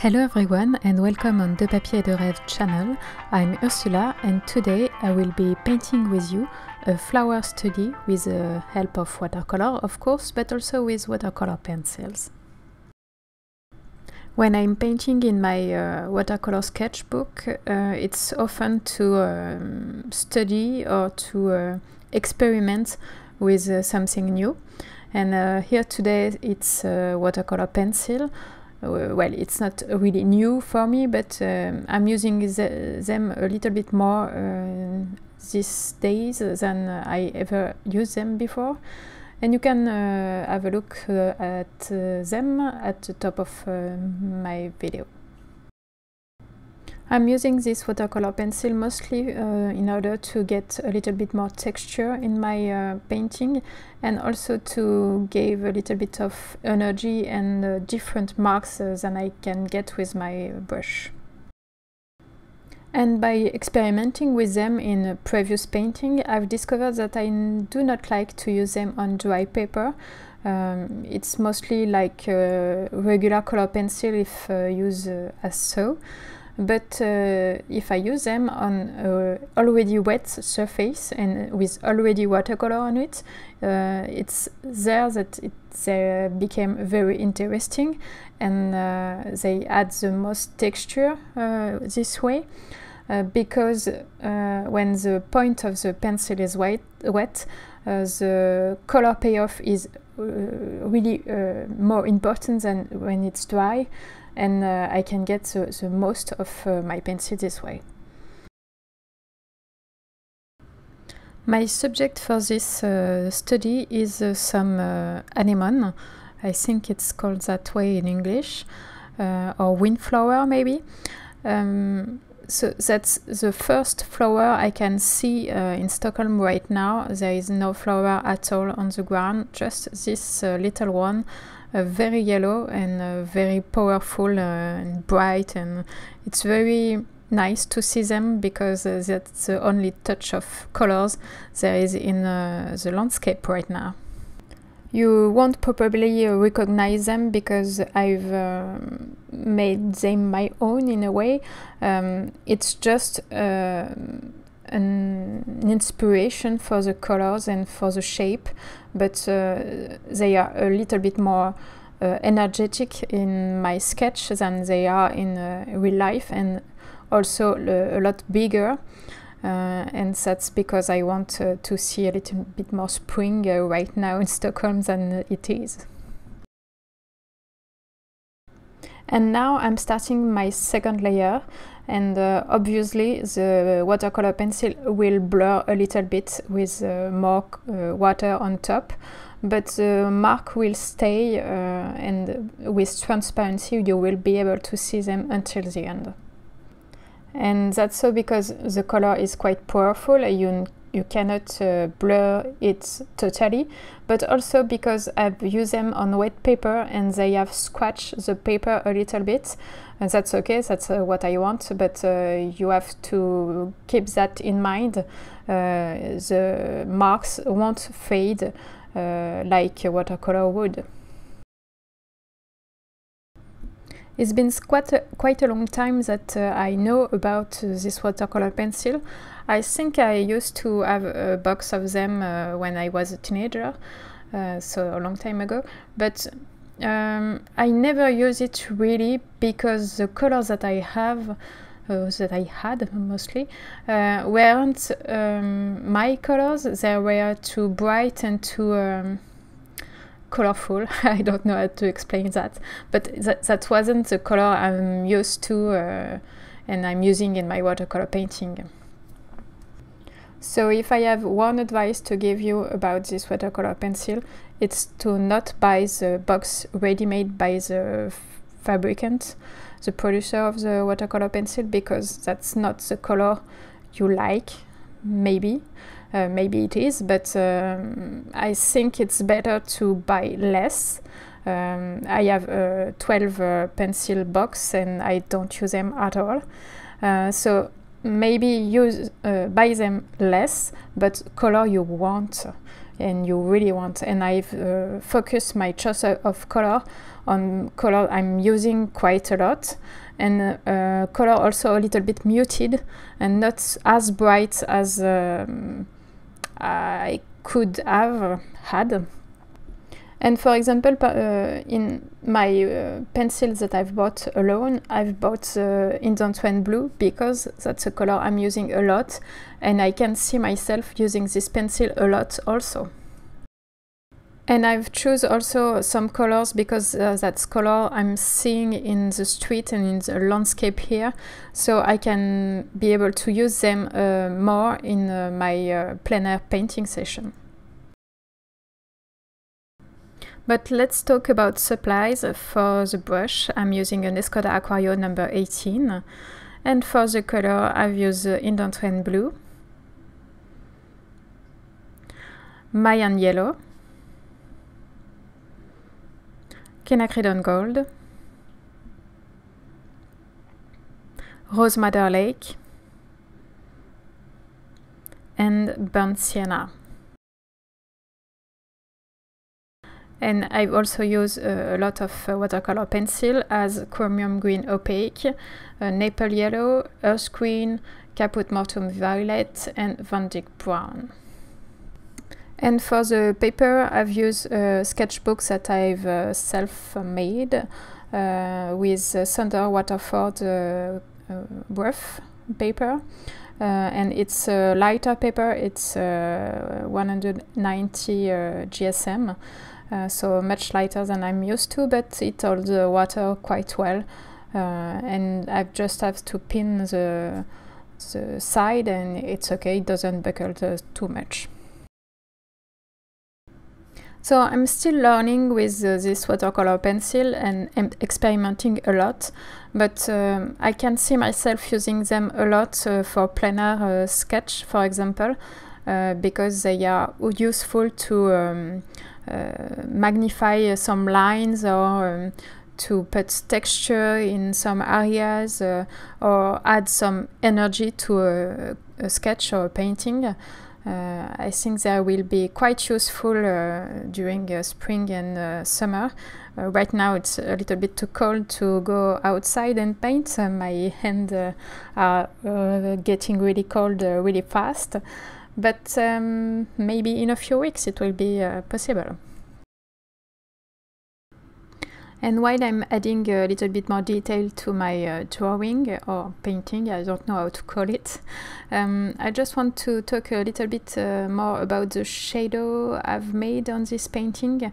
Hello everyone and welcome on De Papier et de Rêve channel. I'm Ursula and today I will be painting with you a flower study with the help of watercolor, of course, but also with watercolor pencils. When I'm painting in my watercolor sketchbook, it's often to study or to experiment with something new. And here today it's a watercolor pencil. Well, it's not really new for me, but I'm using them a little bit more these days than I ever used them before. And you can have a look at them at the top of my video. I'm using this watercolor pencil mostly in order to get a little bit more texture in my painting, and also to give a little bit of energy and different marks than I can get with my brush. And by experimenting with them in a previous painting, I've discovered that I do not like to use them on dry paper. It's mostly like a regular color pencil if used as so. But if I use them on already wet surface and with already watercolor on it, it's there that they became very interesting, and they add the most texture this way, because when the point of the pencil is wet, the color payoff is really more important than when it's dry. And I can get the most of my pencil this way. My subject for this study is some anemone. I think it's called that way in English, or windflower maybe. So that's the first flower I can see in Stockholm right now. There is no flower at all on the ground, just this little one. Very yellow and very powerful and bright, and it's very nice to see them because that's the only touch of colors there is in the landscape right now. You won't probably recognize them because I've made them my own in a way. It's just an inspiration for the colors and for the shape, but they are a little bit more energetic in my sketch than they are in real life, and also a lot bigger, and that's because I want to see a little bit more spring right now in Stockholm than it is. And now I'm starting my second layer, and obviously the watercolor pencil will blur a little bit with more water on top, but the mark will stay, and with transparency you will be able to see them until the end. And that's so because the color is quite powerful. You cannot blur it totally, but also because I've used them on wet paper and they have scratched the paper a little bit, and that's okay, that's what I want, but you have to keep that in mind. The marks won't fade like watercolor would. It's been quite a long time that I know about this watercolor pencil. I think I used to have a box of them when I was a teenager, so a long time ago, but I never use it really because the colors that I have, that I had mostly, weren't my colors. They were too bright and too colorful. I don't know how to explain that, but that wasn't the color I'm used to and I'm using in my watercolor painting. So if I have one advice to give you about this watercolor pencil, it's to not buy the box ready-made by the fabricant, the producer of the watercolor pencil, because that's not the color you like. Maybe it is, but I think it's better to buy less. I have a 12 pencil box and I don't use them at all, so maybe buy them less, but color you want. and you really want. And I've focused my choice of color on color I'm using quite a lot, and color also a little bit muted and not as bright as I could have had. And for example, in my pencils that I've bought alone, I've bought Indanthrene blue because that's a color I'm using a lot, and I can see myself using this pencil a lot also. And I've chosen also some colors because that's color I'm seeing in the street and in the landscape here, so I can be able to use them more in my plein air painting session. But let's talk about supplies. For the brush, I'm using an Escoda Aquario number 18, and for the color I've used Indanthrene blue, Mayan yellow, Quinacridone gold, rose madder lake, and burnt sienna. And I've also used a lot of watercolor pencil as Chromium green opaque, Naples yellow, earth green, Caput Mortuum violet, and Van Dyck brown. And for the paper, I've used sketchbooks that I've self-made with Saunder Waterford rough paper. And it's a lighter paper, it's 190 GSM. So much lighter than I'm used to, but it holds the water quite well, and I just have to pin the side and it's okay, it doesn't buckle too much. So I'm still learning with this watercolor pencil and experimenting a lot, but I can see myself using them a lot for plein air sketch, for example, because they are useful to magnify some lines or to put texture in some areas or add some energy to a sketch or a painting. I think they will be quite useful during spring and summer. Right now it's a little bit too cold to go outside and paint. My hands are getting really cold really fast. But maybe in a few weeks it will be possible. And while I'm adding a little bit more detail to my drawing or painting, I don't know how to call it, I just want to talk a little bit more about the shadow I've made on this painting.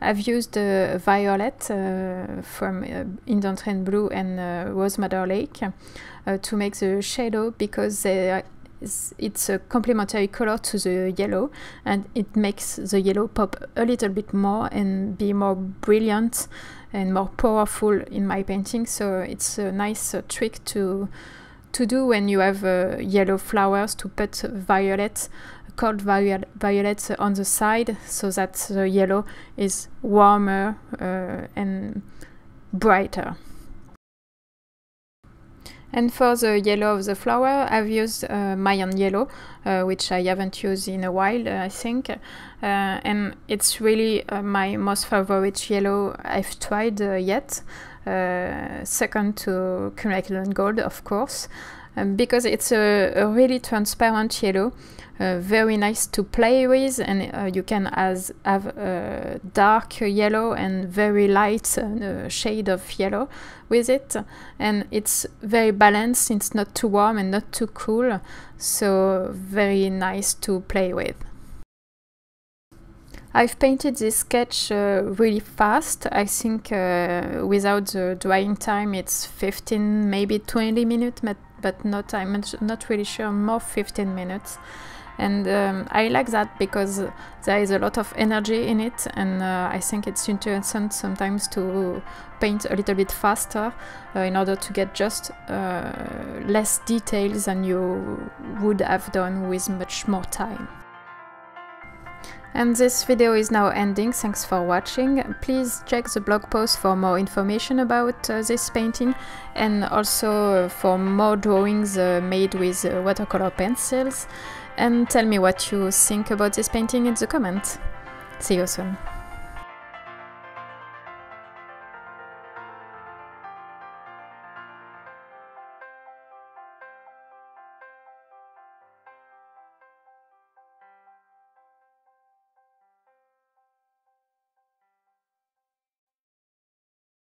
I've used violet from Indanthrene blue and rose madder lake to make the shadow, because it's a complementary color to the yellow, and it makes the yellow pop a little bit more and be more brilliant and more powerful in my painting. So it's a nice trick to do when you have yellow flowers, to put cold violet on the side, so that the yellow is warmer and brighter. And for the yellow of the flower, I've used Mayan yellow, which I haven't used in a while, I think. And it's really my most favorite yellow I've tried yet. Second to Quinacridone gold, of course, because it's a really transparent yellow. Very nice to play with, and you can have a dark yellow and very light shade of yellow with it, and it's very balanced. It's not too warm and not too cool, so very nice to play with. I've painted this sketch really fast. I think without the drying time it's 15, maybe 20 minutes, but not, I'm not really sure, more 15 minutes. And I like that because there is a lot of energy in it, and I think it's interesting sometimes to paint a little bit faster in order to get just less details than you would have done with much more time. And this video is now ending. Thanks for watching. Please check the blog post for more information about this painting, and also for more drawings made with watercolor pencils. and tell me what you think about this painting in the comments. See you soon.